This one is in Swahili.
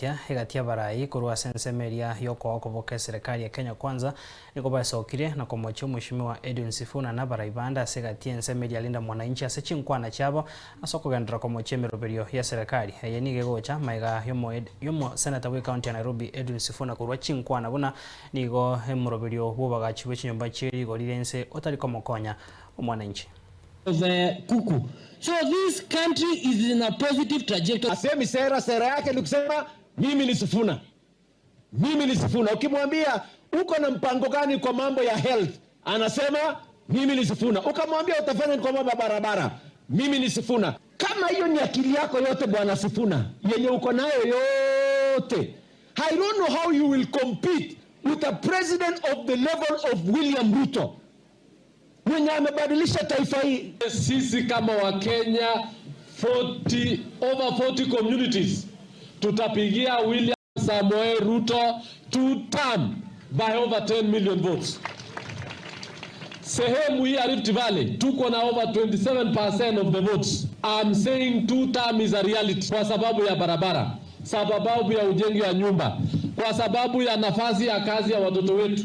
Igatia barai kurua sensemeria yoko kuboka serikali ya Kenya Kwanza niko basokire na komocho mheshimiwa Edwin Sifuna na barai banda segatia ensemeria linda mwananchi asechinkwana chabo asoko gandra komocho meroberio ya serikali yenige gocha maiga yomo senator we county ya Nairobi Edwin Sifuna kurua chinkwana buna nigo meroberio bubaga chiwe chinyomba chiri golirense otari komokonya mwananchi kuku. So this country is in a positive trajectory. Asemi sera yake ni kusema mimi ni Sifuna. Mimi ni Sifuna. Ukimwambia uko na mpango gani kwa mambo ya health, anasema mimi ni Sifuna. Ukamwambia utafanya kwa mambo ya barabara, mimi ni Sifuna. Kama hiyo ni akili yako yote bwana Sifuna, yenye uko nayo yote, I don't know how you will compete with a president of the level of William Ruto. Mwenye amebadilisha taifa hii. Sisi kama Wakenya over 40 communities tutapigia William Samoei Ruto 2 term by over 10 million votes. Sehemu hii ya Rift Valley tuko na over 27% of the votes. I'm saying 2 term is a reality kwa sababu ya barabara, sababu ya ujenzi wa nyumba, kwa sababu ya nafasi ya kazi ya watoto wetu.